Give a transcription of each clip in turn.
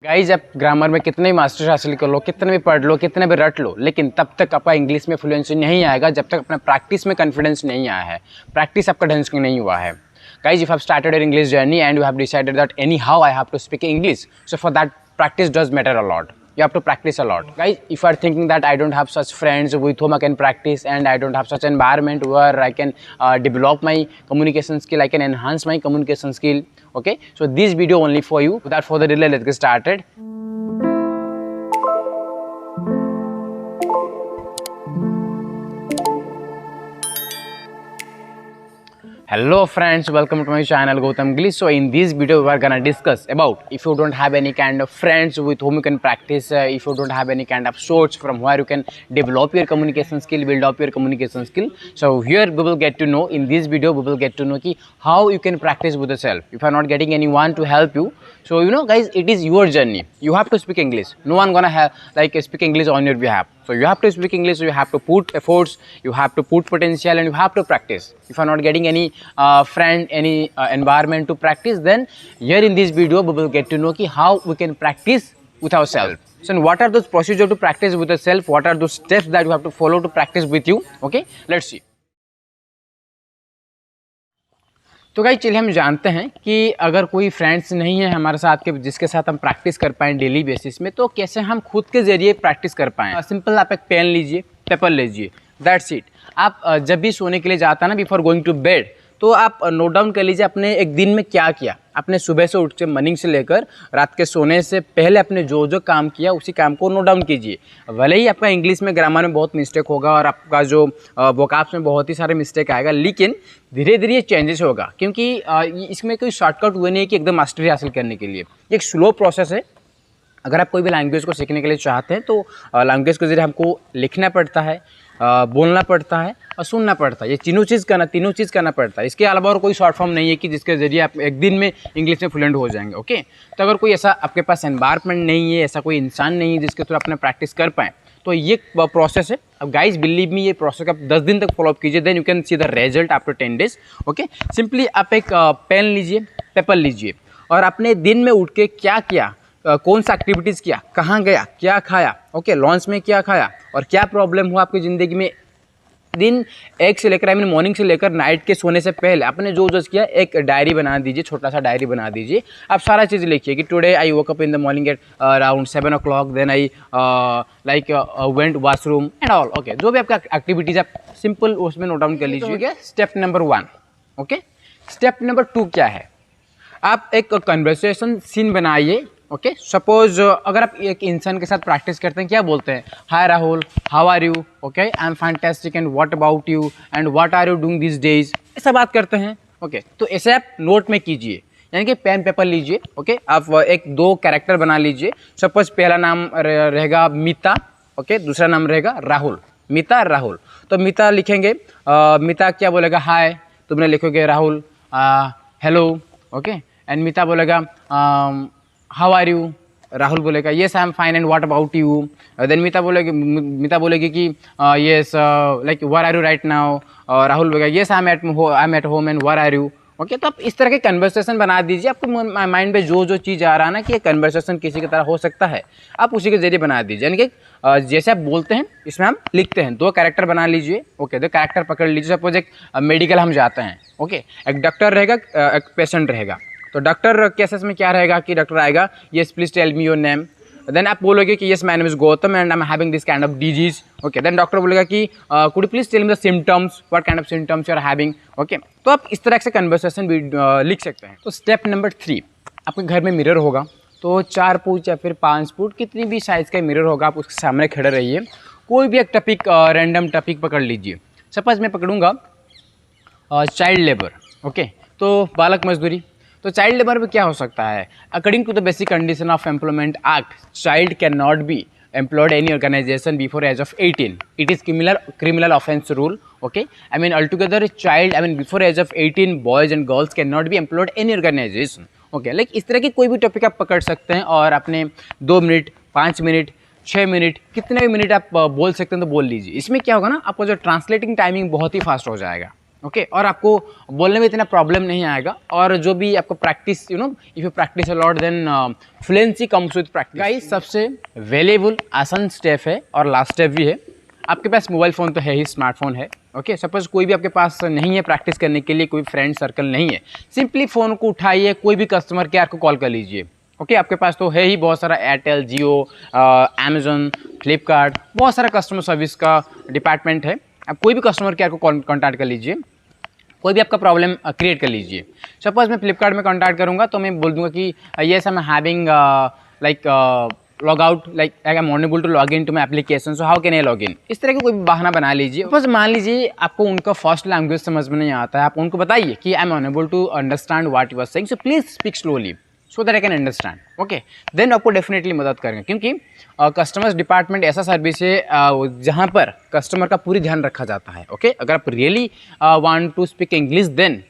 Guys आप grammar में कितने भी मास्टर हासिल कर लो, कितने भी पढ़ लो, कितने भी रट लो, लेकिन तब तक आपका इंग्लिश में फ्लुएंसी नहीं आएगा जब तक अपना प्रैक्टिस में कॉन्फिडेंस नहीं आया है, प्रैक्टिस आपका ढंग से नहीं हुआ है। Guys if have started your English journey and you have decided that anyhow I have to speak English, so for that practice does matter a lot. You have to practice a lot. Guys, if you are thinking that I don't have such friends with whom I can practice and I don't have such environment where I can develop my communication skill, I can enhance my communication skill, okay? So this video only for you. Without further delay, let's get started. Hello friends, welcome to my channel Gautam Glish. So in this video we are gonna discuss about if you don't have any kind of friends with whom you can practice, if you don't have any kind of source from where you can develop your communication skill, build up your communication skill. So here we will get to know, in this video we will get to know how you can practice with yourself. If you are not getting anyone to help you, so you know guys, it is your journey. You have to speak English. No one gonna have speak English on your behalf. So you have to speak English, you have to put efforts, you have to put potential, and you have to practice. If you are not getting any friend, any environment to practice, then here in this video we will get to know how we can practice with ourselves. So what are those procedures to practice with yourself? What are those steps that you have to follow to practice with you? Okay, let's see. तो guys चलिए हम जानते हैं कि अगर कोई friends नहीं है हमारे साथ के जिसके साथ हम प्रैक्टिस कर पाएँ डेली बेसिस में, तो कैसे हम खुद के ज़रिए प्रैक्टिस कर पाएँ। सिंपल, आप एक पेन लीजिए, पेपर लीजिए, दैट्स इट। आप जब भी सोने के लिए जाता है ना, बिफोर गोइंग टू बेड, तो आप नोट डाउन कर लीजिए अपने एक दिन में क्या किया, अपने सुबह से उठ के मॉर्निंग से लेकर रात के सोने से पहले आपने जो जो काम किया उसी काम को नोट डाउन कीजिए। भले ही आपका इंग्लिश में ग्रामर में बहुत मिस्टेक होगा और आपका जो वोकैब्स में बहुत ही सारे मिस्टेक आएगा, लेकिन धीरे धीरे ये चेंजेस होगा, क्योंकि इसमें कोई शॉर्टकट हुए नहीं है कि एकदम मास्टरी हासिल करने के लिए। ये एक स्लो प्रोसेस है। अगर आप कोई भी लैंग्वेज को सीखने के लिए चाहते हैं तो लैंग्वेज के ज़रिए हमको लिखना पड़ता है, बोलना पड़ता है और सुनना पड़ता है। ये तीनों चीज़ करना पड़ता है। इसके अलावा और कोई शॉर्ट फॉर्म नहीं है कि जिसके ज़रिए आप एक दिन में इंग्लिश में फ्लुएंट हो जाएंगे। ओके, तो अगर कोई ऐसा आपके पास एनवायरनमेंट नहीं है, ऐसा कोई इंसान नहीं है जिसके थ्रू अपने प्रैक्टिस कर पाएँ, तो ये प्रोसेस है। अब गाइज बिलीव मी, ये प्रोसेस आप 10 दिन तक फॉलोअप कीजिए, then you can see the result after 10 days. Okay, simply आप एक पेन लीजिए, पेपर लीजिए और अपने दिन में उठ के क्या किया, कौन सा एक्टिविटीज़ किया, कहाँ गया, क्या खाया, ओके, लंच में क्या खाया और क्या प्रॉब्लम हुआ आपकी ज़िंदगी में, दिन एक से लेकर मॉर्निंग से लेकर नाइट के सोने से पहले आपने जो जो किया, एक डायरी बना दीजिए, छोटा सा डायरी बना दीजिए। आप सारा चीज़ लिखिए कि today I woke up in the morning at around 7 o'clock, then I went washroom and all. Okay, जो भी आपका एक्टिविटीज़ आप सिंपल उसमें नोट डाउन कर लीजिए। Step number 1। Okay, step number 2 क्या है, आप एक कन्वर्सेशन सीन बनाइए। ओके, सपोज अगर आप एक इंसान के साथ प्रैक्टिस करते हैं, क्या बोलते हैं, hi Rahul, how are you, okay, I am fantastic and what about you and what are you doing this days, ऐसा बात करते हैं। ओके, तो ऐसे आप नोट में कीजिए, यानी कि पेन पेपर लीजिए। ओके, आप एक 2 कैरेक्टर बना लीजिए। सपोज पहला नाम रहेगा मीता, ओके, दूसरा नाम रहेगा राहुल, मीता राहुल। तो मीता लिखेंगे, मीता क्या बोलेगा, हाय, तुमने लिखोगे Rahul hello, okay, and Mita बोलेगा हाउ आर यू, राहुल बोलेगा yes I am fine and what about you. Then Mita बोलेगी कि yes like where are you right now, Rahul बोलेगा yes I am at home and where are you. Okay, तो आप इस तरह के कन्वर्सेशन बना दीजिए। आपको माइंड में जो जो चीज़ आ रहा है ना कि ये कन्वर्सेशन किसी की तरह हो सकता है, आप उसी के जरिए बना दीजिए। यानी कि जैसे आप बोलते हैं इसमें हम लिखते हैं। 2 कैरेक्टर बना लीजिए। ओके, 2 कैरेक्टर पकड़ लीजिए। सपोज एक मेडिकल हम जाते हैं, ओके, एक डॉक्टर रहेगा, एक पेशेंट रहेगा। तो डॉक्टर केसेस में क्या रहेगा कि डॉक्टर आएगा, yes please tell me your name. Then आप बोलोगे कि yes my name is Gautam and I am having this kind of disease. Okay, then doctor बोलेगा कि could you please tell me the symptoms, what kind of symptoms you are having. Okay, तो आप इस तरह से कन्वर्सेशन भी लिख सकते हैं। तो स्टेप नंबर 3, आपके घर में मिरर होगा, तो 4 फुट या फिर 5 फुट कितनी भी साइज़ का मिरर होगा, आप उसके सामने खड़े रहिए। कोई भी एक टॉपिक, रैंडम टॉपिक पकड़ लीजिए। सपोज मैं पकड़ूंगा चाइल्ड लेबर। ओके, तो बालक मजदूरी। तो चाइल्ड लेबर में क्या हो सकता है, according to the basic condition of employment act, child can not be employed any organization before age of 18. It is criminal offense rule. Okay, I mean altogether a child, I mean before age of 18 boys and girls cannot be employed any organization. Okay, like इस तरह की कोई भी topic आप पकड़ सकते हैं और अपने 2 मिनट, 5 मिनट, 6 मिनट, कितने भी मिनट आप बोल सकते हैं तो बोल लीजिए। इसमें क्या होगा ना, आपको जो ट्रांसलेटिंग टाइमिंग बहुत ही फास्ट हो जाएगा। ओके और आपको बोलने में इतना प्रॉब्लम नहीं आएगा, और जो भी आपको practice if you practice a lot then fluency comes with practice. Guys सबसे वैल्यूएबल आसान स्टेप है और लास्ट स्टेप भी है। आपके पास मोबाइल फ़ोन तो है ही, स्मार्टफोन है, ओके सपोज कोई भी आपके पास नहीं है प्रैक्टिस करने के लिए, कोई फ्रेंड सर्कल नहीं है, सिंपली फ़ोन को उठाइए, कोई भी कस्टमर केयर को कॉल कर लीजिए। ओके आपके पास तो है ही बहुत सारा एयरटेल, जियो, अमेजोन, फ्लिपकार्ट, बहुत सारा कस्टमर सर्विस का डिपार्टमेंट है। आप कोई भी कस्टमर केयर को कॉन्टैक्ट कर लीजिए, कोई भी आपका प्रॉब्लम क्रिएट कर लीजिए। सपोज मैं फ्लिपकार्ट में कॉन्टैक्ट करूँगा तो मैं बोल दूँगा कि yes I am having like log out, like I am unable to log in to my application, so how can I log in. इस तरह का कोई भी बहाना बना लीजिए। बस मान लीजिए आपको उनका फर्स्ट लैंग्वेज समझ में नहीं आता है, आप उनको बताइए कि I am unable to understand what you are saying, so please speak slowly so that I can understand. Okay then आपको डेफिनेटली मदद करेंगे, क्योंकि कस्टमर्स डिपार्टमेंट ऐसा सर्विस है जहाँ पर कस्टमर का पूरी ध्यान रखा जाता है। ओके अगर आप really want to speak English then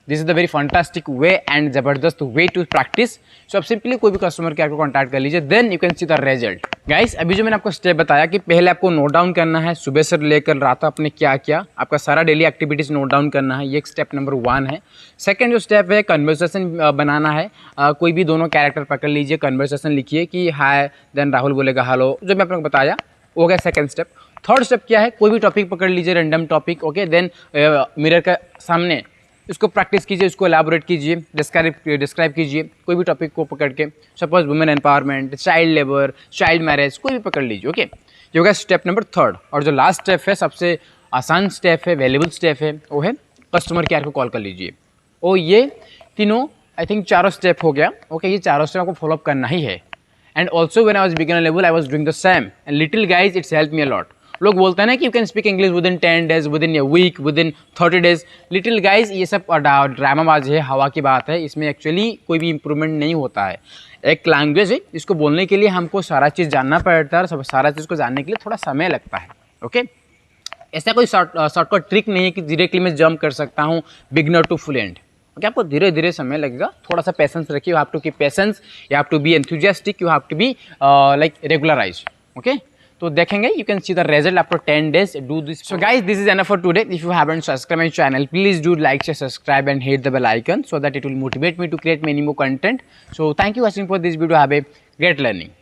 this is the very fantastic way and ज़बरदस्त वे टू प्रैक्टिस। सो आप सिंपली कोई भी कस्टमर केयर को कॉन्टैक्ट कर लीजिए, then you can see the result. Guys अभी जो मैंने आपको स्टेप बताया कि पहले आपको नोट डाउन करना है सुबह से लेकर रात तक आपने क्या किया, आपका सारा डेली एक्टिविटीज़ नोट डाउन करना है, ये एक स्टेप नंबर 1 है। सेकंड जो स्टेप है कन्वर्सेशन बनाना है, कोई भी दोनों कैरेक्टर पकड़ लीजिए, कन्वर्सेशन लिखिए कि हाय, देन राहुल बोलेगा हेलो, जो मैं आपको बताया हो गया सेकंड स्टेप। थर्ड स्टेप क्या है, कोई भी टॉपिक पकड़ लीजिए, random topic, okay then mirror के सामने इसको प्रैक्टिस कीजिए, इसको एलाबोरेट कीजिए, डिस्क्राइब कीजिए कोई भी टॉपिक को पकड़ के। Suppose women empowerment, child labour, child marriage, कोई भी पकड़ लीजिए। ओके ये होगा स्टेप नंबर 3। और जो लास्ट स्टेप है, सबसे आसान स्टेप है, वैल्यूएबल स्टेप है, वो है कस्टमर केयर को कॉल कर लीजिए। और ये तीनों आई थिंक 4 स्टेप हो गया। ओके ये 4 स्टेप आपको फॉलोअप करना ही है। And also when I was beginner level I was doing the same and little guys it's help me a lot. लोग बोलते हैं ना कि you can speak English within 10 days, within a week, within 30 days. Little guys ये सब ड्रामाबाज है, हवा की बात है, इसमें एक्चुअली कोई भी इंप्रूवमेंट नहीं होता है। एक लैंग्वेज है, इसको बोलने के लिए हमको सारा चीज़ जानना पड़ता है, और सारा चीज़ को जानने के लिए थोड़ा समय लगता है। ओके ऐसा कोई शॉर्टकट ट्रिक नहीं है कि डायरेक्टली मैं जंप कर सकता हूँ बिगनर टू फ्लुएंट। ओके आपको धीरे धीरे समय लगेगा, थोड़ा सा पेशेंस रखिए, you have to keep patience, you have to be enthusiastic, you have to be like regularise. Okay तो देखेंगे you can see the result after 10 days do this. So guys this is enough for today. If you haven't subscribe my channel please do like, share, subscribe and hit the bell icon so that it will motivate me to create many more content. So thank you for watching for this video. Have a great learning.